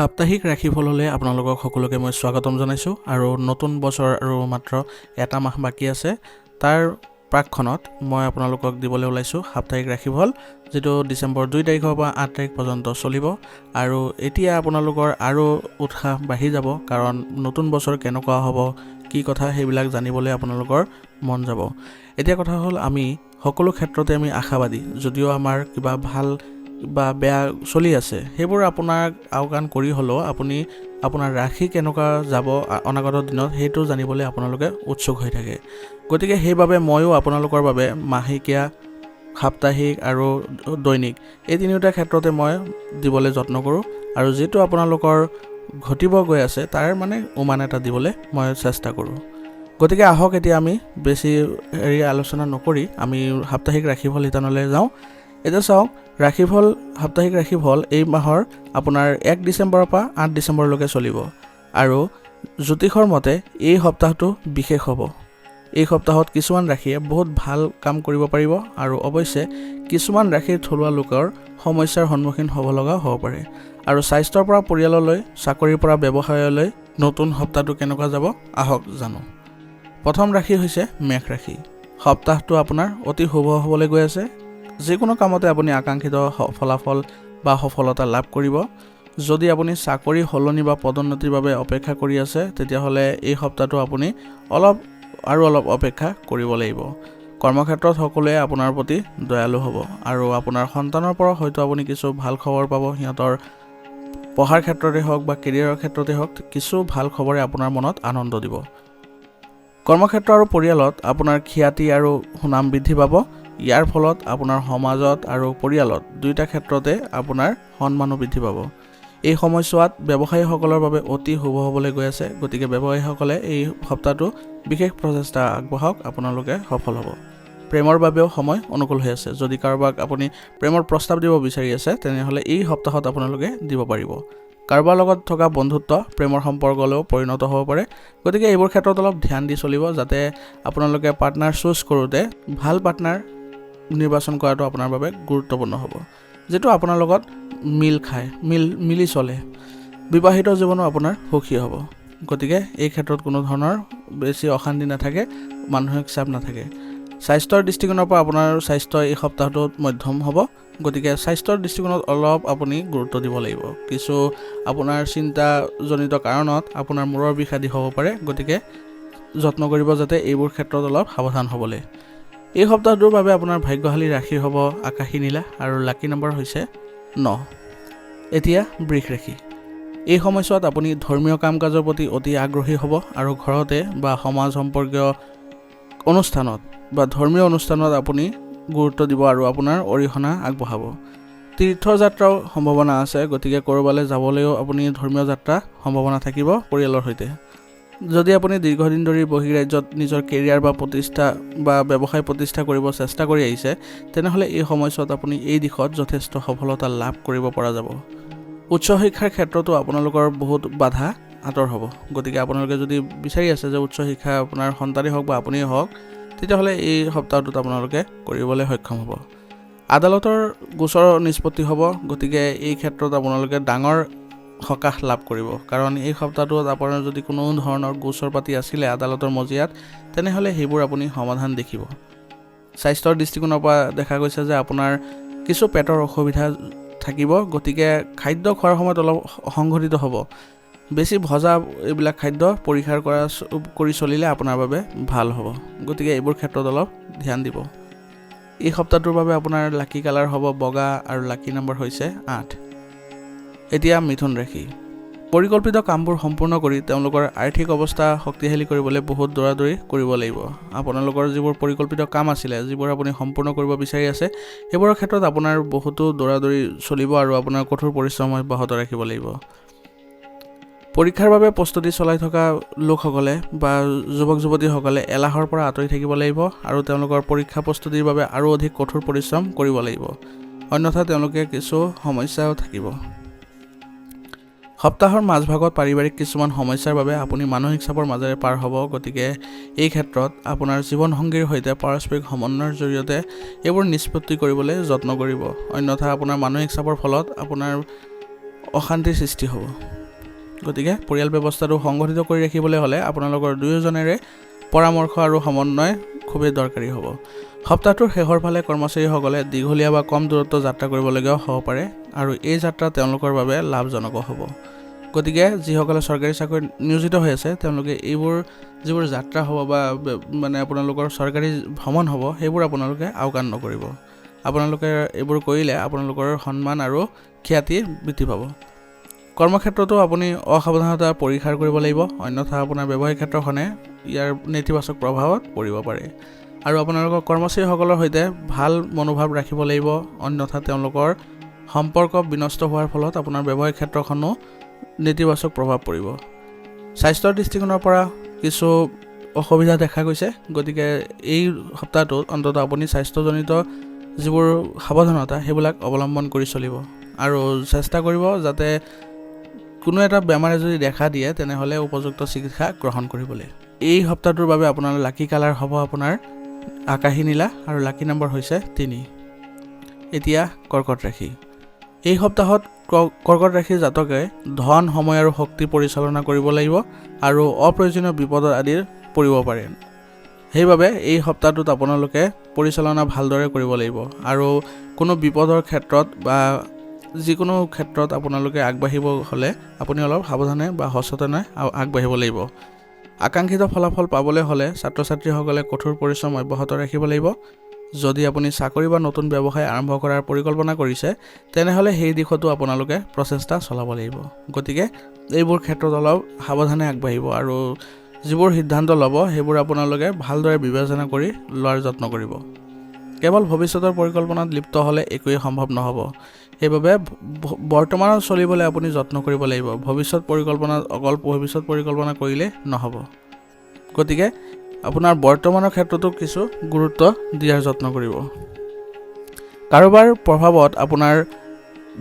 সাপ্তাহিক ৰাশিফললৈ আপোনালোকক সকলোকে মই স্বাগতম জনাইছোঁ আৰু নতুন বছৰ আৰু মাত্ৰ এটা মাহ বাকী আছে তাৰ প্ৰাকখনত মই আপোনালোকক দিবলৈ ওলাইছোঁ সাপ্তাহিক ৰাশিফল যেটো ডিসেম্বৰ 2 তাৰিখৰ পৰা 8 তাৰিখ পৰ্যন্ত চলিব আৰু এতিয়া আপোনালোকৰ আৰু উৎসাহ বাঢ়ি যাব কাৰণ নতুন বছৰ কেনেকুৱা হ'ব কি কথা সেইবিলাক জানিবলৈ আপোনালোকৰ মন যাব এতিয়া কথা হ'ল আমি সকলো ক্ষেত্ৰতে আমি আশাবাদী যদিও আমাৰ কিবা ভাল বা বেয়া চলি আছে সেইবোৰ আপোনাৰ আওকাণ কৰি হলো আপুনি আপোনাৰ ৰাশি কেনেকুৱা যাব অনাগত দিনত হেতু জানিবলৈ আপোনালোকে উৎসুক হৈ থাকে গতিকে সেইবাবে মইও আপোনালোকৰ বাবে মাহিকিয়া সাপ্তাহিক আৰু দৈনিক এই তিনিটা ক্ষেত্ৰতে মই দিবলৈ যত্ন কৰোঁ আৰু যেটো আপোনালোকৰ ঘটিব গৈ আছে তাৰ মানে উমান এটা দিবলৈ মই চেষ্টা কৰোঁ গতিকে আহক এতিয়া আমি বেছি আলোচনা নকৰি আমি সাপ্তাহিক ৰাশিফল হিতানলৈ যাওঁ এটা চাওক ৰাশিফল সাপ্তাহিক ৰাশিফল এই মাহৰ আপোনাৰ 1 ডিসেম্বৰৰ পৰা 8 ডিসেম্বৰলৈকে চলিব আৰু জ্যোতিষৰ মতে এই সপ্তাহটো বিশেষ হ'ব এই সপ্তাহত কিছুমান ৰাশিয়ে বহুত ভাল কাম কৰিব পাৰিব আৰু অৱশ্যে কিছুমান ৰাশিৰ থলুৱা লোকৰ সমস্যাৰ সন্মুখীন হ'ব লগা হ'ব পাৰে আৰু স্বাস্থ্যৰ পৰা পৰিয়াললৈ চাকৰিৰ পৰা ব্যৱসায়লৈ নতুন সপ্তাহটো কেনেকুৱা যাব আহক জানো প্ৰথম ৰাশি হৈছে মেষ ৰাশি সপ্তাহটো আপোনাৰ অতি শুভ হ'বলৈ গৈ আছে যিকোনো কামতে আপুনি আকাংক্ষিত ফলাফল বা সফলতা লাভ কৰিব যদি আপুনি চাকৰি হলনি বা পদোন্নতিৰ বাবে অপেক্ষা কৰি আছে তেতিয়াহলে এই সপ্তাহটো আপুনি অলপ অপেক্ষা কৰিব লাগিব কৰ্মক্ষেত্ৰত সকলোৱে আপোনাৰ প্ৰতি দয়ালু হ'ব আৰু আপোনাৰ সন্তানৰ পৰা হয়তো আপুনি কিছু ভাল খবৰ পাব হিয়তৰ পঢ়াৰ ক্ষেত্ৰতে হওক বা কেৰিয়াৰৰ ক্ষেত্ৰতে হওক কিছু ভাল খবৰে আপোনাৰ মনত আনন্দ দিব কৰ্মক্ষেত্ৰ আৰু পৰিয়ালত আপোনাৰ খ্যাতি আৰু সুনাম বৃদ্ধি পাব ইয়াৰ ফলত আপোনাৰ সমাজত আৰু পৰিয়ালত দুইটা ক্ষেত্ৰতে আপোনাৰ সন্মানো বৃদ্ধি পাব এই সময়ছোৱাত ব্যৱসায়ীসকলৰ বাবে অতি শুভ হ'বলৈ গৈ আছে গতিকে ব্যৱসায়ীসকলে এই সপ্তাহটো বিশেষ প্ৰচেষ্টা আগবঢ়াওক আপোনালোকে সফল হ'ব প্ৰেমৰ বাবেও সময় অনুকূল হৈ আছে যদি কাৰোবাক আপুনি প্ৰেমৰ প্ৰস্তাৱ দিব বিচাৰি আছে তেনেহলে এই সপ্তাহত আপোনালোকে দিব পাৰিব কাৰোবাৰ লগত থকা বন্ধুত্ব প্ৰেমৰ সম্পৰ্কলৈ পৰিণত হ'ব পাৰে গতিকে এইবোৰ ক্ষেত্ৰত অলপ ধ্যান দি চলিব যাতে আপোনালোকে পাৰ্টনাৰ চুজ কৰোঁতে ভাল পাৰ্টনাৰ নিৰ্বাচন কৰাটো আপোনাৰ বাবে গুৰুত্বপূৰ্ণ হ'ব যেটো আপোনাৰ লগত মিলি চলে বিবাহিত জীৱনো আপোনাৰ সুখী হ'ব গতিকে এই ক্ষেত্ৰত কোনো ধৰণৰ বেছি অশান্তি নাথাকে মানসিক চাপ নাথাকে স্বাস্থ্যৰ দৃষ্টিকোণৰ পৰা আপোনাৰ স্বাস্থ্য এই সপ্তাহটোত মধ্যম হ'ব গতিকে স্বাস্থ্যৰ দৃষ্টিকোণত অলপ আপুনি গুৰুত্ব দিব লাগিব কিছু আপোনাৰ চিন্তাজনিত কাৰণত আপোনাৰ মূৰৰ বিষ আদি হ'ব পাৰে গতিকে যত্ন কৰিব যাতে এইবোৰ ক্ষেত্ৰত অলপ সাৱধান হ'বলৈ এই সপ্তাহটোৰ বাবে আপোনাৰ ভাগ্যশালী ৰাশি হ'ব আকাশী নীলা আৰু লাকি নম্বৰ হৈছে 9 এতিয়া বৃষ ৰাশি এই সময়ছোৱাত আপুনি ধৰ্মীয় কাম-কাজৰ প্ৰতি অতি আগ্ৰহী হ'ব আৰু ঘৰতে বা সমাজ সম্পৰ্কীয় অনুষ্ঠানত বা ধৰ্মীয় অনুষ্ঠানত আপুনি গুৰুত্ব দিব আৰু আপোনাৰ অৰিহণা আগবঢ়াব তীৰ্থযাত্ৰাৰ সম্ভাৱনা আছে গতিকে কৰবালৈ যাবলৈও আপুনি ধৰ্মীয় যাত্ৰা সম্ভাৱনা থাকিব পৰিয়ালৰ সৈতে যদি আপুনি দীৰ্ঘদিন ধৰি বহিৰাজ্যত নিজৰ কেৰিয়াৰ বা প্ৰতিষ্ঠা বা ব্যৱসায় প্ৰতিষ্ঠা কৰিব চেষ্টা কৰি আহিছে তেনেহলে এই সময়ছোৱাত আপুনি এই দিশত যথেষ্ট সফলতা লাভ কৰিব পৰা যাব উচ্চ শিক্ষাৰ ক্ষেত্ৰতো আপোনালোকৰ বহুত বাধা আঁতৰ হ'ব গতিকে আপোনালোকে যদি বিচাৰি আছে যে উচ্চ শিক্ষা আপোনাৰ সন্তানেই হওক বা আপুনিয়ে হওক তেতিয়াহলে এই সপ্তাহটোত আপোনালোকে কৰিবলৈ সক্ষম হ'ব আদালতৰ গোচৰ নিষ্পত্তি হ'ব গতিকে এই ক্ষেত্ৰত আপোনালোকে ডাঙৰ সকাহ লাভ কৰিব কাৰণ এই সপ্তাহটোত আপোনাৰ যদি কোনো ধৰণৰ গোচৰ পাতি আছিল আদালতৰ মজিয়াত তেনেহলে সেইবোৰ আপুনি সমাধান দেখিব স্বাস্থ্যৰ দৃষ্টিকোণৰ পৰা দেখা গৈছে যে আপোনাৰ কিছু পেটৰ অসুবিধা থাকিব গতিকে খাদ্য খোৱাৰ সময়ত অলপ সংঘটিত হ'ব বেছি ভজা এইবিলাক খাদ্য পৰিহাৰ কৰি চলিলে আপোনাৰ বাবে ভাল হ'ব গতিকে এইবোৰ ক্ষেত্ৰত অলপ ধ্যান দিব এই সপ্তাহটোৰ বাবে আপোনাৰ লাকি কালাৰ হ'ব বগা আৰু লাকি নম্বৰ হৈছে 8 এতিয়া মিথুন ৰাশি পৰিকল্পিত কামবোৰ সম্পূৰ্ণ কৰি তেওঁলোকৰ আৰ্থিক অৱস্থা শক্তিশালী কৰিবলৈ বহুত দৌৰাদৌৰি কৰিব লাগিব আপোনালোকৰ যিবোৰ পৰিকল্পিত কাম আছিল যিবোৰ আপুনি সম্পূৰ্ণ কৰিব বিচাৰি আছে সেইবোৰৰ ক্ষেত্ৰত আপোনাৰ বহুতো দৌৰাদৌৰি চলিব আৰু আপোনাৰ কঠোৰ পৰিশ্ৰম অব্যাহত ৰাখিব লাগিব পৰীক্ষাৰ বাবে প্ৰস্তুতি চলাই থকা লোকসকলে বা যুৱক-যুৱতীসকলে এলাহৰ পৰা আঁতৰি থাকিব লাগিব আৰু তেওঁলোকৰ পৰীক্ষা প্ৰস্তুতিৰ বাবে আৰু অধিক কঠোৰ পৰিশ্ৰম কৰিব লাগিব অন্যথা তেওঁলোকে কিছু সমস্যাও থাকিব সপ্তাহৰ মাজভাগত পাৰিবাৰিক কিছুমান সমস্যাৰ বাবে আপুনি মানসিক চাপৰ মাজেৰে পাৰ হ'ব গতিকে এই ক্ষেত্ৰত আপোনাৰ জীৱন সংগীৰ সৈতে পাৰস্পৰিক সমন্বয়ৰ জৰিয়তে এইবোৰ নিষ্পত্তি কৰিবলৈ যত্ন কৰিব অন্যথা আপোনাৰ মানসিক চাপৰ ফলত আপোনাৰ অশান্তিৰ সৃষ্টি হ'ব গতিকে পৰিয়াল ব্যৱস্থাটো সংগঠিত কৰি ৰাখিবলৈ হ'লে আপোনালোকৰ দুয়োজনেৰে পৰামৰ্শ আৰু সমন্বয় খুবেই দৰকাৰী হ'ব। সপ্তাহটোৰ শেষৰ ফালে কৰ্মচাৰীসকলে দীঘলীয়া বা কম দূৰত্ব যাত্ৰা কৰিবলগীয়াও হ'ব পাৰে আৰু এই যাত্ৰা তেওঁলোকৰ বাবে লাভজনক হ'ব। গতিকে যিসকলে চৰকাৰী চাকৰিত নিয়োজিত হৈ আছে তেওঁলোকে যিবোৰ যাত্ৰা হ'ব বা মানে আপোনালোকৰ চৰকাৰী ভ্ৰমণ হ'ব সেইবোৰ আপোনালোকে আওকাণ নকৰিব। আপোনালোকে এইবোৰ কৰিলে আপোনালোকৰ সন্মান আৰু খ্যাতি বৃদ্ধি পাব। কৰ্মক্ষেত্ৰতো আপুনি অসাৱধানতা পৰিহাৰ কৰিব লাগিব, অন্যথা আপোনাৰ ব্যৱসায়িক ক্ষেত্ৰখনে ইয়াৰ নেতিবাচক প্ৰভাৱত পৰিব পাৰে। আৰু আপোনালোকৰ কৰ্মচাৰীসকলৰ সৈতে ভাল মনোভাৱ ৰাখিব লাগিব, অন্যথা তেওঁলোকৰ সম্পৰ্ক বিনষ্ট হোৱাৰ ফলত আপোনাৰ ব্যৱসায়িক ক্ষেত্ৰখনো নেতিবাচক প্ৰভাৱ পৰিব। স্বাস্থ্যৰ দৃষ্টিকোণৰ পৰা কিছু অসুবিধা দেখা গৈছে, গতিকে এই সপ্তাহটোত অন্ততঃ আপুনি স্বাস্থ্যজনিত যিবোৰ সাৱধানতা সেইবিলাক অৱলম্বন কৰি চলিব আৰু চেষ্টা কৰিব যাতে কোনো এটা বেমাৰে যদি দেখা দিয়ে তেনেহ'লে উপযুক্ত চিকিৎসা গ্ৰহণ কৰিবলৈ। এই সপ্তাহটোৰ বাবে আপোনাৰ লাকি কালাৰ হ'ব আপোনাৰ আকাশী নীলা আৰু লাকি নম্বৰ হৈছে 3। এতিয়া কৰ্কট ৰাশি। এই সপ্তাহত কৰ্কট ৰাশিৰ জাতকে ধন, সময় আৰু শক্তি পৰিচালনা কৰিব লাগিব আৰু অপ্ৰয়োজনীয় বিপদ আদিৰ পৰিব পাৰে। সেইবাবে এই সপ্তাহটোত আপোনালোকে পৰিচালনা ভালদৰে কৰিব লাগিব আৰু কোনো বিপদৰ ক্ষেত্ৰত বা যিকোনো ক্ষেত্ৰত আপোনালোকে আগবাঢ়িব হ'লে আপুনি অলপ সাৱধানে বা সচেতনে আগবাঢ়িব লাগিব। আকাংক্ষিত ফলাফল পাবলৈ হ'লে ছাত্ৰ ছাত্ৰীসকলে কঠোৰ পৰিশ্ৰম অব্যাহত ৰাখিব লাগিব। যদি আপুনি চাকৰি বা নতুন ব্যৱসায় আৰম্ভ কৰাৰ পৰিকল্পনা কৰিছে তেনেহ'লে সেই দিশতো আপোনালোকে প্ৰচেষ্টা চলাব লাগিব। গতিকে এইবোৰ ক্ষেত্ৰত অলপ সাৱধানে আগবাঢ়িব আৰু যিবোৰ সিদ্ধান্ত ল'ব সেইবোৰ আপোনালোকে ভালদৰে বিবেচনা কৰি লোৱাৰ যত্ন কৰিব। কেৱল ভৱিষ্যতৰ পৰিকল্পনাত লিপ্ত হ'লে একোৱেই সম্ভৱ নহ'ব। সেইবাবে বৰ্তমানত চলিবলৈ আপুনি যত্ন কৰিব লাগিব। ভৱিষ্যত পৰিকল্পনা কৰিলে নহ'ব। গতিকে আপোনাৰ বৰ্তমানৰ ক্ষেত্ৰতো কিছু গুৰুত্ব দিয়াৰ যত্ন কৰিব। কাৰোবাৰ প্ৰভাৱত আপোনাৰ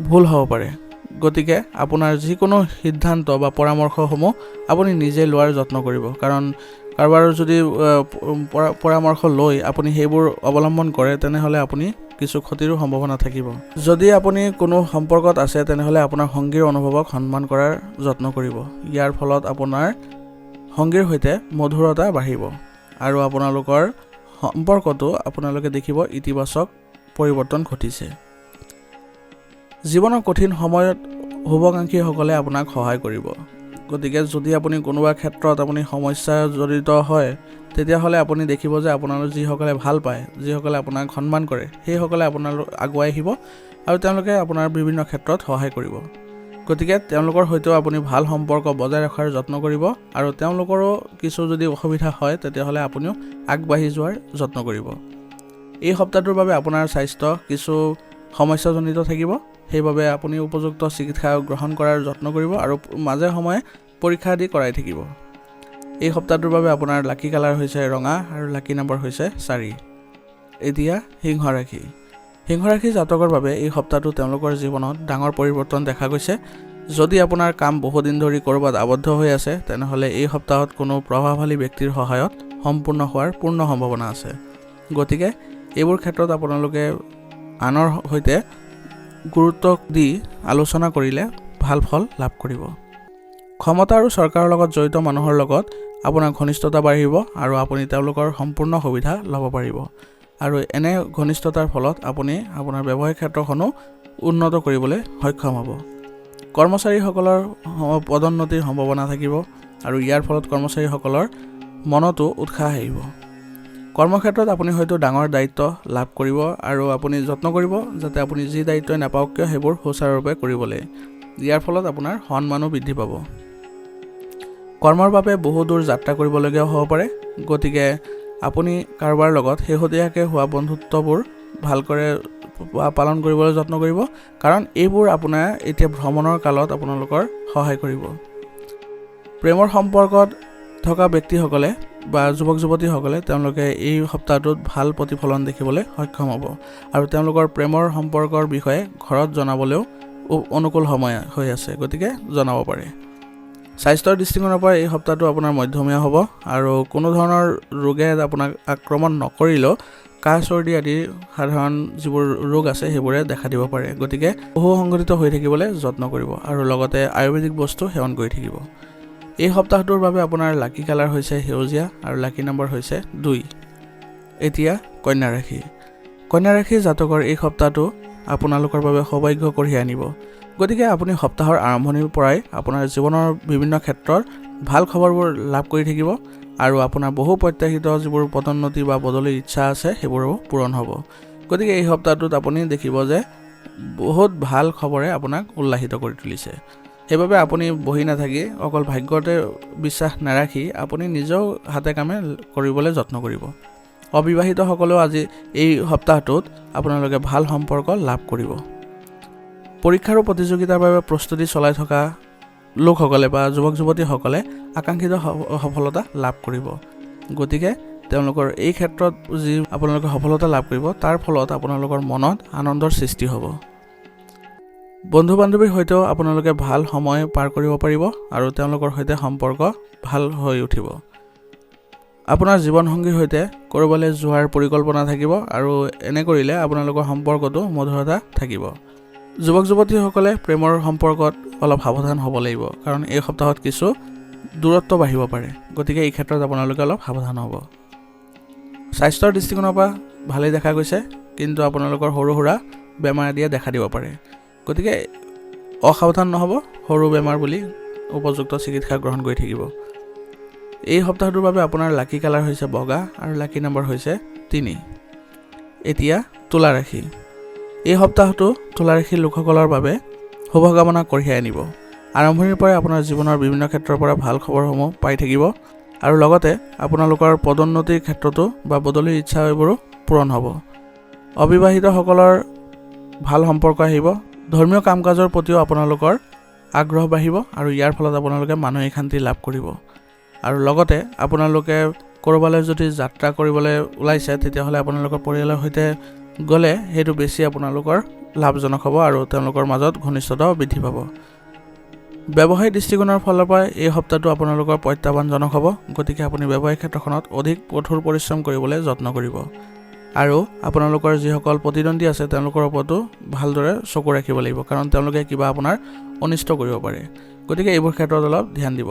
ভুল হ'ব পাৰে, গতিকে আপোনাৰ যিকোনো সিদ্ধান্ত বা পৰামৰ্শসমূহ আপুনি নিজে লোৱাৰ যত্ন কৰিব। কাৰণ কাৰোবাৰ যদি পৰামৰ্শ লৈ আপুনি সেইবোৰ অৱলম্বন কৰে তেনেহ'লে আপুনি কিছু ক্ষতিৰো সম্ভাৱনা থাকিব। যদি আপুনি কোনো সম্পৰ্কত আছে তেনেহ'লে আপোনাৰ সংগীৰ অনুভৱক সন্মান কৰাৰ যত্ন কৰিব। ইয়াৰ ফলত আপোনাৰ সংগীৰ সৈতে মধুৰতা বাঢ়িব আৰু আপোনালোকৰ সম্পৰ্কটো আপোনালোকে দেখিব ইতিবাচক পৰিৱৰ্তন ঘটিছে। জীৱনৰ কঠিন সময়ত শুভাকাংক্ষীসকলে আপোনাক সহায় কৰিব। গতিকে যদি আপুনি কোনোবা ক্ষেত্ৰত আপুনি সমস্যা জড়িত হয় তেতিয়াহ'লে আপুনি দেখিব যে আপোনালোক যিসকলে ভাল পায়, যিসকলে আপোনাক সন্মান কৰে সেইসকলে আপোনালোক আগুৱাই আহিব আৰু তেওঁলোকে আপোনাৰ বিভিন্ন ক্ষেত্ৰত সহায় কৰিব। গতিকে তেওঁলোকৰ সৈতেও আপুনি ভাল সম্পৰ্ক বজাই ৰখাৰ যত্ন কৰিব আৰু তেওঁলোকৰো কিছু যদি অসুবিধা হয় তেতিয়াহ'লে আপুনিও আগবাঢ়ি যোৱাৰ যত্ন কৰিব। এই সপ্তাহটোৰ বাবে আপোনাৰ স্বাস্থ্য কিছু সমস্যাজনিত থাকিব, সেইবাবে আপুনি উপযুক্ত চিকিৎসা গ্ৰহণ কৰাৰ যত্ন কৰিব আৰু মাজে সময়ে পৰীক্ষা আদি কৰাই থাকিব। এই সপ্তাহটোৰ বাবে আপোনাৰ লাকি কালাৰ হৈছে ৰঙা আৰু লাকি নম্বৰ হৈছে 4। এতিয়া সিংহ ৰাশি। সিংহ ৰাশি জাতকৰ বাবে এই সপ্তাহটো তেওঁলোকৰ জীৱনত ডাঙৰ পৰিৱৰ্তন দেখা গৈছে। যদি আপোনাৰ কাম বহুদিন ধৰি ক'ৰবাত আবদ্ধ হৈ আছে তেনেহ'লে এই সপ্তাহত কোনো প্ৰভাৱশালী ব্যক্তিৰ সহায়ত সম্পূৰ্ণ হোৱাৰ পূৰ্ণ সম্ভাৱনা আছে। গতিকে এইবোৰ ক্ষেত্ৰত আপোনালোকে আনৰ সৈতে গুৰুত্ব দি আলোচনা কৰিলে ভাল ফল লাভ কৰিব। ক্ষমতা আৰু চৰকাৰৰ লগত জড়িত মানুহৰ লগত আপোনাৰ ঘনিষ্ঠতা বাঢ়িব আৰু আপুনি তেওঁলোকৰ সম্পূৰ্ণ সুবিধা ল'ব পাৰিব আৰু এনে ঘনিষ্ঠতাৰ ফলত আপুনি আপোনাৰ ব্যৱসায়িক ক্ষেত্ৰখনো উন্নত কৰিবলৈ সক্ষম হ'ব। কৰ্মচাৰীসকলৰ পদোন্নতিৰ সম্ভাৱনা থাকিব আৰু ইয়াৰ ফলত কৰ্মচাৰীসকলৰ মনতো উৎসাহ আহিব। কৰ্মক্ষেত্ৰত আপুনি হয়তো ডাঙৰ দায়িত্ব লাভ কৰিব আৰু আপুনি যত্ন কৰিব যাতে আপুনি যি দায়িত্বই নাপাওক কিয় সেইবোৰ সুচাৰুৰূপে কৰিবলৈ। ইয়াৰ ফলত আপোনাৰ সন্মানো বৃদ্ধি পাব। কৰ্মৰ বাবে বহু দূৰ যাত্ৰা কৰিবলগীয়া হ'ব পাৰে, গতিকে আপুনি কাৰোবাৰ লগত শেহতীয়াকৈ হোৱা বন্ধুত্ববোৰ ভালকৈ পালন কৰিবলৈ যত্ন কৰিব, কাৰণ এইবোৰ আপোনাৰ এতিয়া ভ্ৰমণৰ কালত আপোনালোকৰ সহায় কৰিব। প্ৰেমৰ সম্পৰ্কত থকা ব্যক্তিসকলে বা যুৱক যুৱতীসকলে তেওঁলোকে এই সপ্তাহটোত ভাল প্ৰতিফলন দেখিবলৈ সক্ষম হ'ব আৰু তেওঁলোকৰ প্ৰেমৰ সম্পৰ্কৰ বিষয়ে ঘৰত জনাবলৈও অনুকূল সময় হৈ আছে, গতিকে জনাব পাৰে। স্বাস্থ্যৰ দৃষ্টিকোণৰ পৰা এই সপ্তাহটো আপোনাৰ মধ্যমীয়া হ'ব আৰু কোনো ধৰণৰ ৰোগে আপোনাক আক্ৰমণ নকৰিলেও কাহ চৰ্দি আদি সাধাৰণ যিবোৰ ৰোগ আছে সেইবোৰে দেখা দিব পাৰে। গতিকে বহু সংগঠিত হৈ থাকিবলৈ যত্ন কৰিব আৰু লগতে আয়ুৰ্বেদিক বস্তু সেৱন কৰি থাকিব। এই সপ্তাহটোৰ বাবে আপোনাৰ লাকি কালাৰ হৈছে সেউজীয়া আৰু লাকি নম্বৰ হৈছে 2। এতিয়া কন্যা ৰাশি। কন্যা ৰাশিৰ জাতকৰ এই সপ্তাহটো আপোনালোকৰ বাবে সৌভাগ্য কঢ়িয়াই আনিব। গতিকে আপুনি সপ্তাহৰ আৰম্ভণিৰ পৰাই আপোনাৰ জীৱনৰ বিভিন্ন ক্ষেত্ৰত ভাল খবৰবোৰ লাভ কৰি থাকিব আৰু আপোনাৰ বহু প্ৰত্যাশিত যিবোৰ পদোন্নতি বা বদলিৰ ইচ্ছা আছে সেইবোৰো পূৰণ হ'ব। গতিকে এই সপ্তাহটোত আপুনি দেখিব যে বহুত ভাল খবৰে আপোনাক উল্লাসিত কৰি তুলিছে। সেইবাবে আপুনি বহি নাথাকি অকল ভাগ্যতে বিশ্বাস নাৰাখি আপুনি নিজেও হাতে কামে কৰিবলৈ যত্ন কৰিব। অবিবাহিতসকলেও আজি এই সপ্তাহটোত আপোনালোকে ভাল সম্পৰ্ক লাভ কৰিব। পৰীক্ষা আৰু প্ৰতিযোগিতাৰ বাবে প্ৰস্তুতি চলাই থকা লোকসকলে বা যুৱক যুৱতীসকলে আকাংক্ষিত সফলতা লাভ কৰিব। গতিকে তেওঁলোকৰ এই ক্ষেত্ৰত যি আপোনালোকে সফলতা লাভ কৰিব তাৰ ফলত আপোনালোকৰ মনত আনন্দৰ সৃষ্টি হ'ব। বন্ধু বান্ধৱীৰ সৈতেও আপোনালোকে ভাল সময় পাৰ কৰিব পাৰিব আৰু তেওঁলোকৰ সৈতে সম্পৰ্ক ভাল হৈ উঠিব। আপোনাৰ জীৱনসংগীৰ সৈতে ক'ৰবালৈ যোৱাৰ পৰিকল্পনা থাকিব আৰু এনে কৰিলে আপোনালোকৰ সম্পৰ্কটো মধুৰতা থাকিব। যুৱক যুৱতীসকলে প্ৰেমৰ সম্পৰ্কত অলপ সাৱধান হ'ব লাগিব, কাৰণ এই সপ্তাহত কিছু দূৰত্ব বাঢ়িব পাৰে। গতিকে এই ক্ষেত্ৰত আপোনালোকে অলপ সাৱধান হ'ব। স্বাস্থ্যৰ দৃষ্টিকোণৰ পৰা ভালেই দেখা গৈছে, কিন্তু আপোনালোকৰ সৰু সুৰা বেমাৰ আদিয়ে দেখা দিব পাৰে। গতিকে অসাৱধান নহ'ব, সৰু বেমাৰ বুলি উপযুক্ত চিকিৎসা গ্ৰহণ কৰি থাকিব। এই সপ্তাহটোৰ বাবে আপোনাৰ লাকি কালাৰ হৈছে বগা আৰু লাকি নম্বৰ হৈছে 3। এতিয়া তুলা ৰাশি। এই সপ্তাহটো তুলা ৰাশিৰ লোকসকলৰ বাবে শুভকামনা কঢ়িয়াই আনিব। আৰম্ভণিৰ পৰাই আপোনাৰ জীৱনৰ বিভিন্ন ক্ষেত্ৰৰ পৰা ভাল খবৰসমূহ পাই থাকিব আৰু লগতে আপোনালোকৰ পদোন্নতিৰ ক্ষেত্ৰতো বা বদলিৰ ইচ্ছা এইবোৰো পূৰণ হ'ব। অবিবাহিতসকলৰ ভাল সম্পৰ্ক আহিব। ধৰ্মীয় কাম কাজৰ প্ৰতিও আপোনালোকৰ আগ্ৰহ বাঢ়িব আৰু ইয়াৰ ফলত আপোনালোকে মানসিক শান্তি লাভ কৰিব। আৰু লগতে আপোনালোকে ক'ৰবালৈ যদি যাত্ৰা কৰিবলৈ ওলাইছে তেতিয়াহ'লে আপোনালোকৰ পৰিয়ালৰ সৈতে গ'লে সেইটো বেছি আপোনালোকৰ লাভজনক হ'ব আৰু তেওঁলোকৰ মাজত ঘনিষ্ঠতাও বৃদ্ধি পাব। ব্যৱসায়িক দৃষ্টিকোণৰ ফালৰ পৰা এই সপ্তাহটো আপোনালোকৰ প্ৰত্যাহ্বানজনক হ'ব। গতিকে আপুনি ব্যৱসায়িক ক্ষেত্ৰখনত অধিক কঠোৰ পৰিশ্ৰম কৰিবলৈ যত্ন কৰিব আৰু আপোনালোকৰ যিসকল প্ৰতিদ্বন্দ্বী আছে তেওঁলোকৰ ওপৰতো ভালদৰে চকু ৰাখিব লাগিব, কাৰণ তেওঁলোকে কিবা আপোনাৰ অনিষ্ট কৰিব পাৰে। গতিকে এইবোৰ ক্ষেত্ৰত অলপ ধ্যান দিব।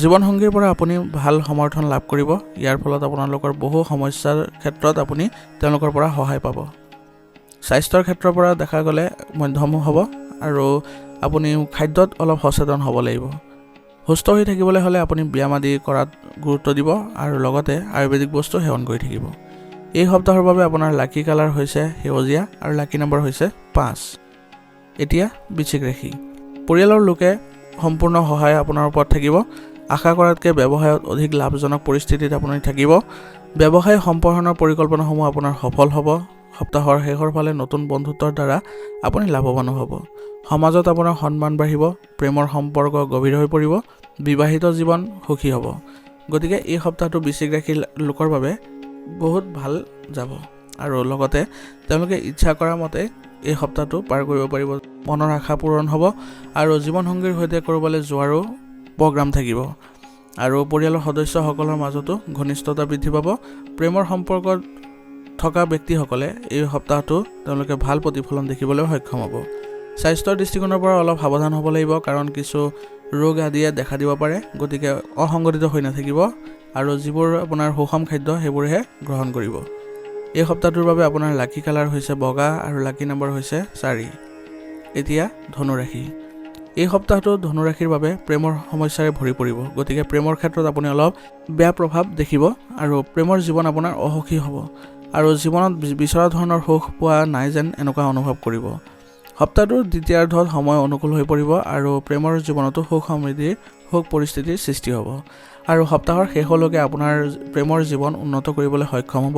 জীৱনসংগীৰ পৰা আপুনি ভাল সমৰ্থন লাভ কৰিব। ইয়াৰ ফলত আপোনালোকৰ বহু সমস্যাৰ ক্ষেত্ৰত আপুনি তেওঁলোকৰ পৰা সহায় পাব। স্বাস্থ্যৰ ক্ষেত্ৰৰ পৰা দেখা গ'লে মধ্যম হ'ব আৰু আপুনি খাদ্যত অলপ সচেতন হ'ব লাগিব। সুস্থ হৈ থাকিবলৈ হ'লে আপুনি ব্যায়াম আদি কৰাত গুৰুত্ব দিব আৰু লগতে আয়ুৰ্বেদিক বস্তু সেৱন কৰি থাকিব। এই সপ্তাহৰ বাবে আপোনাৰ লাকি কালাৰ হৈছে সেউজীয়া আৰু লাকি নম্বৰ হৈছে 5। এতিয়া বৃশ্চিক ৰাশি। পৰিয়ালৰ লোকে সম্পূৰ্ণ সহায় আপোনাৰ ওপৰত থাকিব। আশা কৰাতকৈ ব্যৱসায়ত অধিক লাভজনক পৰিস্থিতিত আপুনি থাকিব। ব্যৱসায় সম্প্ৰসাৰণৰ পৰিকল্পনাসমূহ আপোনাৰ সফল হ'ব। সপ্তাহৰ শেষৰ ফালে নতুন বন্ধুত্বৰ দ্বাৰা আপুনি লাভৱানো হ'ব। সমাজত আপোনাৰ সন্মান বাঢ়িব। প্ৰেমৰ সম্পৰ্ক গভীৰ হৈ পৰিব। বিবাহিত জীৱন সুখী হ'ব। গতিকে এই সপ্তাহটো বৃশ্চিক ৰাশিৰ লোকৰ বাবে বহুত ভাল যাব আৰু লগতে তেওঁলোকে ইচ্ছা কৰা মতে এই সপ্তাহটো পাৰ কৰিব পাৰিব। মনৰ আশা পূৰণ হ'ব আৰু জীৱনসংগীৰ সৈতে ক'ৰবালৈ যোৱাৰো প্ৰগ্ৰাম থাকিব আৰু পৰিয়ালৰ সদস্যসকলৰ মাজতো ঘনিষ্ঠতা বৃদ্ধি পাব। প্ৰেমৰ সম্পৰ্কত থকা ব্যক্তিসকলে এই সপ্তাহটো তেওঁলোকে ভাল প্ৰতিফলন দেখিবলৈ সক্ষম হ'ব। স্বাস্থ্যৰ দৃষ্টিকোণৰ পৰা অলপ সাৱধান হ'ব লাগিব, কাৰণ কিছু ৰোগ আদিয়ে দেখা দিব পাৰে। গতিকে অসংগঠিত হৈ নাথাকিব আৰু যিবোৰ আপোনাৰ সুষম খাদ্য সেইবোৰহে গ্ৰহণ কৰিব। এই সপ্তাহটোৰ বাবে আপোনাৰ লাকি কালাৰ হৈছে বগা আৰু লাকি নম্বৰ হৈছে 4। এতিয়া ধনুৰাশি। এই সপ্তাহটো ধনুৰাশিৰ বাবে প্ৰেমৰ সমস্যাৰে ভৰি পৰিব। গতিকে প্ৰেমৰ ক্ষেত্ৰত আপুনি অলপ বেয়া প্ৰভাৱ দেখিব আৰু প্ৰেমৰ জীৱন আপোনাৰ অসুখী হ'ব আৰু জীৱনত বিচৰা ধৰণৰ সুখ পোৱা নাই যেন এনেকুৱা অনুভৱ কৰিব। সপ্তাহটোৰ দ্বিতীয়াৰ্ধত সময় অনুকূল হৈ পৰিব আৰু প্ৰেমৰ জীৱনতো সুখ সমৃদ্ধিৰ সুখ পৰিস্থিতিৰ সৃষ্টি হ'ব আৰু সপ্তাহৰ শেষলৈকে আপোনাৰ প্ৰেমৰ জীৱন উন্নত কৰিবলৈ সক্ষম হ'ব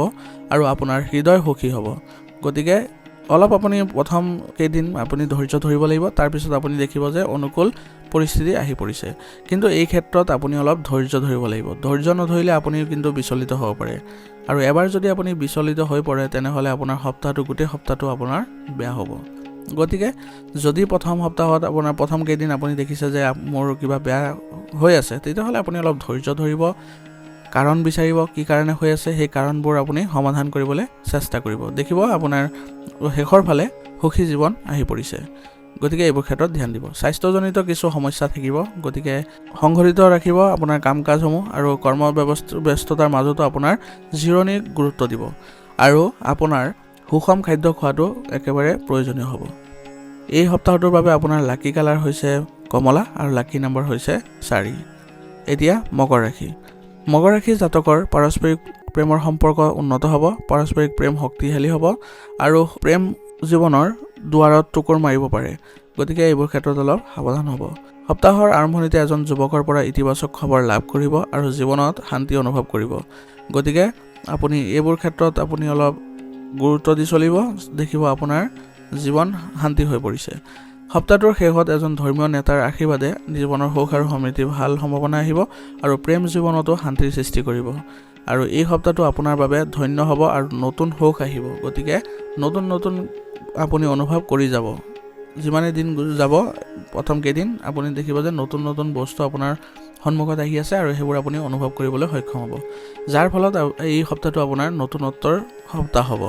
আৰু আপোনাৰ হৃদয় সুখী হ'ব। গতিকে অলপ আপুনি প্ৰথম কেইদিন আপুনি ধৈৰ্য ধৰিব লাগিব। তাৰপিছত আপুনি দেখিব যে অনুকূল পৰিস্থিতি আহি পৰিছে, কিন্তু এই ক্ষেত্ৰত আপুনি অলপ ধৈৰ্য ধৰিব লাগিব। ধৈৰ্য নধৰিলে আপুনি কিন্তু বিচলিত হ'ব পাৰে আৰু এবাৰ যদি আপুনি বিচলিত হৈ পৰে তেনেহ'লে আপোনাৰ সপ্তাহটো গোটেই সপ্তাহটো আপোনাৰ বেয়া হ'ব। গতিকে যদি প্ৰথম সপ্তাহত আপোনাৰ প্ৰথম কেইদিন আপুনি দেখিছে যে মোৰ কিবা বেয়া হৈ আছে, তেতিয়াহ'লে আপুনি অলপ ধৈৰ্য ধৰিব। কাৰণ বিচাৰিব কি কাৰণে হৈ আছে সেই কাৰণবোৰ আপুনি সমাধান কৰিবলৈ চেষ্টা কৰিব দেখিব আপোনাৰ শেষৰ ফালে সুখী জীৱন আহি পৰিছে গতিকে এইবোৰ ক্ষেত্ৰত ধ্যান দিব স্বাস্থ্যজনিত কিছু সমস্যা থাকিব গতিকে সংঘটিত ৰাখিব আপোনাৰ কাম-কাজসমূহ আৰু কৰ্ম ব্যস্ততাৰ মাজতো আপোনাৰ জিৰণিৰ গুৰুত্ব দিব আৰু আপোনাৰ সুষম খাদ্য খোৱাটো একেবাৰে প্ৰয়োজনীয় হ'ব এই সপ্তাহটোৰ বাবে আপোনাৰ লাকি কালাৰ হৈছে কমলা আৰু লাকি নম্বৰ হৈছে 4 এতিয়া মকৰ ৰাশি জাতকৰ পাৰস্পৰিক প্ৰেমৰ সম্পৰ্ক উন্নত হ'ব পাৰস্পৰিক প্ৰেম শক্তিশালী হ'ব আৰু প্ৰেম জীৱনৰ দুৱাৰত টুকুৰ মাৰিব পাৰে গতিকে এইবোৰ ক্ষেত্ৰত অলপ সাৱধান হ'ব সপ্তাহৰ আৰম্ভণিতে এজন যুৱকৰ পৰা ইতিবাচক খবৰ লাভ কৰিব আৰু জীৱনত শান্তি অনুভৱ কৰিব গতিকে আপুনি এইবোৰ ক্ষেত্ৰত আপুনি অলপ গুৰুত্ব দি চলিব দেখিব আপোনাৰ জীৱন শান্তি হৈ পৰিছে সপ্তাহটোৰ শেষত এজন ধৰ্মীয় নেতাৰ আশীৰ্বাদে জীৱনৰ সুখ আৰু সমৃদ্ধি ভাল সম্ভাৱনা আহিব আৰু প্ৰেম জীৱনতো শান্তিৰ সৃষ্টি কৰিব আৰু এই সপ্তাহটো আপোনাৰ বাবে ধন্য হ'ব আৰু নতুন সুখ আহিব গতিকে নতুন আপুনি অনুভৱ কৰি যাব যিমানে দিন যাব প্ৰথম কেইদিন আপুনি দেখিব যে নতুন বস্তু আপোনাৰ সন্মুখত আহি আছে আৰু সেইবোৰ আপুনি অনুভৱ কৰিবলৈ সক্ষম হ'ব যাৰ ফলত এই সপ্তাহটো আপোনাৰ নতুনত্বৰ সপ্তাহ হ'ব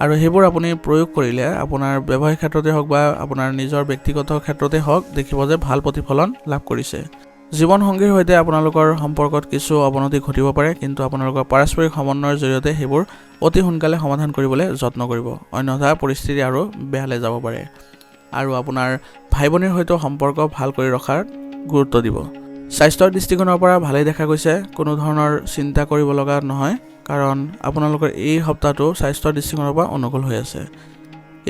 আৰু সেইবোৰ আপুনি প্ৰয়োগ কৰিলে আপোনাৰ ব্যৱসায়িক ক্ষেত্ৰতে হওক বা আপোনাৰ নিজৰ ব্যক্তিগত ক্ষেত্ৰতে হওক দেখিব যে ভাল প্ৰতিফলন লাভ কৰিছে জীৱন সংগীৰ সৈতে আপোনালোকৰ সম্পৰ্কত কিছু অৱনতি ঘটিব পাৰে কিন্তু আপোনালোকৰ পাৰস্পৰিক সমন্বয়ৰ জৰিয়তে সেইবোৰ অতি সোনকালে সমাধান কৰিবলৈ যত্ন কৰিব অন্যথা পৰিস্থিতি আৰু বেয়ালৈ যাব পাৰে আৰু আপোনাৰ ভাই ভনীৰ সৈতে সম্পৰ্ক ভাল কৰি ৰখাৰ গুৰুত্ব দিব স্বাস্থ্যৰ দৃষ্টিকোণৰ পৰা ভালেই দেখা গৈছে কোনো ধৰণৰ চিন্তা কৰিব লগা নহয় কাৰণ আপোনালোকৰ এই সপ্তাহটো স্বাস্থ্যৰ দৃষ্টিকোণৰ পৰা অনুকূল হৈ আছে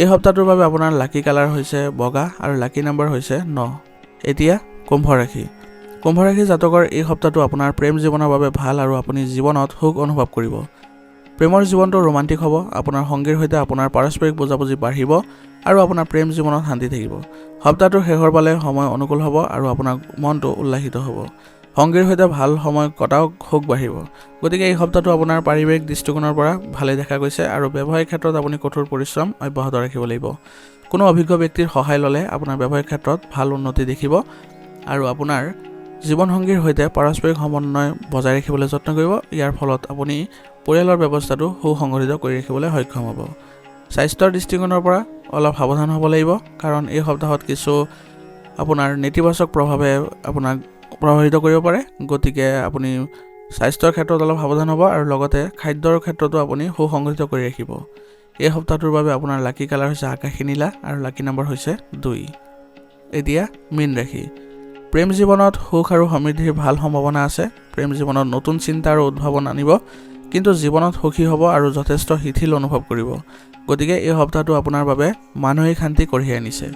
এই সপ্তাহটোৰ বাবে আপোনাৰ লাকি কালাৰ হৈছে বগা আৰু লাকি নম্বৰ হৈছে 9 এতিয়া কুম্ভ ৰাশি জাতকৰ এই সপ্তাহটো আপোনাৰ প্ৰেম জীৱনৰ বাবে ভাল আৰু আপুনি জীৱনত সুখ অনুভৱ কৰিব প্ৰেমৰ জীৱনটো ৰোমান্টিক হ'ব আপোনাৰ সংগীৰ সৈতে আপোনাৰ পাৰস্পৰিক বুজাবুজি বাঢ়িব আৰু আপোনাৰ প্ৰেম জীৱনত শান্তি থাকিব সপ্তাহটোৰ শেষৰ ফালে সময় অনুকূল হ'ব আৰু আপোনাৰ মনটো উল্লাসিত হ'ব সংগীৰ সৈতে ভাল সময় কটাও সুখ বাঢ়িব গতিকে এই সপ্তাহটো আপোনাৰ পাৰিবাৰিক দৃষ্টিকোণৰ পৰা ভালে দেখা গৈছে আৰু ব্যৱসায়িক ক্ষেত্ৰত আপুনি কঠোৰ পৰিশ্ৰম অব্যাহত ৰাখিব লাগিব কোনো অভিজ্ঞ ব্যক্তিৰ সহায় ল'লে আপোনাৰ ব্যৱসায়িক ক্ষেত্ৰত ভাল উন্নতি দেখিব আৰু আপোনাৰ জীৱনসংগীৰ সৈতে পাৰস্পৰিক সমন্বয় বজাই ৰাখিবলৈ যত্ন কৰিব ইয়াৰ ফলত আপুনি পৰিয়ালৰ ব্যৱস্থাটো সুসংগঠিত কৰি ৰাখিবলৈ সক্ষম হ'ব স্বাস্থ্যৰ দৃষ্টিকোণৰ পৰা অলপ সাৱধান হ'ব লাগিব কাৰণ এই সপ্তাহত কিছু আপোনাৰ নেতিবাচক প্ৰভাৱে আপোনাক প্ৰভাৱিত কৰিব পাৰে গতিকে আপুনি স্বাস্থ্যৰ ক্ষেত্ৰত অলপ সাৱধান হ'ব আৰু লগতে খাদ্যৰ ক্ষেত্ৰতো আপুনি সুসংগঠিত কৰি ৰাখিব এই সপ্তাহটোৰ বাবে আপোনাৰ লাকি কালাৰ হৈছে আকাশী নীলা আৰু লাকি নম্বৰ হৈছে 2 এতিয়া মীন ৰাশি প্ৰেম জীৱনত সুখ আৰু সমৃদ্ধিৰ ভাল সম্ভাৱনা আছে প্ৰেম জীৱনত নতুন চিন্তা আৰু উদ্ভাৱন আনিব কিন্তু জীৱনত সুখী হ'ব আৰু যথেষ্ট শিথিল অনুভৱ কৰিব গতিকে এই সপ্তাহটো আপোনাৰ বাবে মানসিক শান্তি কঢ়িয়াই আনিছে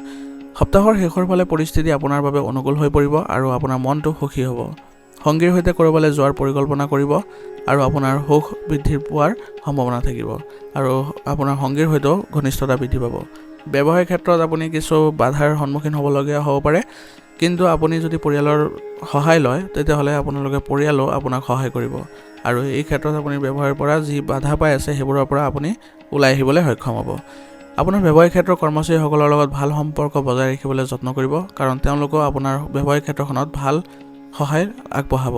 সপ্তাহৰ শেষৰ ফালে পৰিস্থিতি আপোনাৰ বাবে অনুকূল হৈ পৰিব আৰু আপোনাৰ মনটো সুখী হ'ব সংগীৰ সৈতে ক'ৰবালৈ যোৱাৰ পৰিকল্পনা কৰিব আৰু আপোনাৰ সুখ বৃদ্ধি পোৱাৰ সম্ভাৱনা থাকিব আৰু আপোনাৰ সংগীৰ সৈতেও ঘনিষ্ঠতা বৃদ্ধি পাব ব্যৱসায়িক ক্ষেত্ৰত আপুনি কিছু বাধাৰ সন্মুখীন হ'বলগীয়া হ'ব পাৰে কিন্তু আপুনি যদি পৰিয়ালৰ সহায় লয় তেতিয়াহ'লে আপোনালোকে পৰিয়ালো আপোনাক সহায় কৰিব আৰু এই ক্ষেত্ৰত আপুনি ব্যৱসায়ৰ পৰা যি বাধা পাই আছে সেইবোৰৰ পৰা আপুনি ওলাই আহিবলৈ সক্ষম হ'ব আপোনাৰ ব্যৱসায়িক ক্ষেত্ৰৰ কৰ্মচাৰীসকলৰ লগত ভাল সম্পৰ্ক বজাই ৰাখিবলৈ যত্ন কৰিব কাৰণ তেওঁলোকেও আপোনাৰ ব্যৱসায়িক ক্ষেত্ৰখনত ভাল সহায় আগবঢ়াব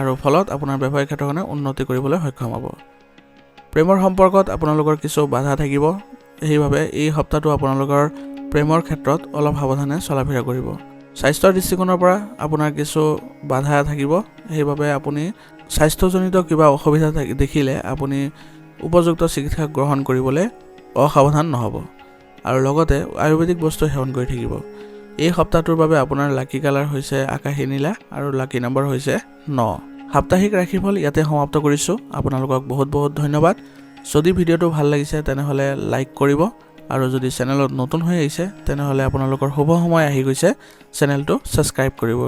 আৰু ফলত আপোনাৰ ব্যৱসায়িক ক্ষেত্ৰখনে উন্নতি কৰিবলৈ সক্ষম হ'ব প্ৰেমৰ সম্পৰ্কত আপোনালোকৰ কিছু বাধা থাকিব সেইবাবে এই সপ্তাহটো আপোনালোকৰ প্ৰেমৰ ক্ষেত্ৰত অলপ সাৱধানে চলাফেৰা কৰিব স্বাস্থ্যৰ দৃষ্টিকোণৰ পৰা আপোনাৰ কিছু বাধা থাকিব সেইবাবে আপুনি স্বাস্থ্যজনিত কিবা অসুবিধা দেখিলে আপুনি উপযুক্ত চিকিৎসা গ্ৰহণ কৰিবলৈ অসাৱধান নহ'ব আৰু লগতে আয়ুৰ্বেদিক বস্তু সেৱন কৰি থাকিব এই সপ্তাহটোৰ বাবে আপোনাৰ লাকি কালাৰ হৈছে আকাশী নীলা আৰু লাকি নম্বৰ হৈছে 9 সাপ্তাহিক ৰাশিফল ইয়াতে সমাপ্ত কৰিছোঁ আপোনালোকক বহুত ধন্যবাদ যদি ভিডিঅ'টো ভাল লাগিছে তেনেহ'লে লাইক কৰিব আৰু যদি চেনেলত নতুন হৈ আহিছে তেনেহ'লে আপোনালোকৰ শুভ সময় আহি গৈছে চেনেলটো ছাবস্ক্ৰাইব কৰিব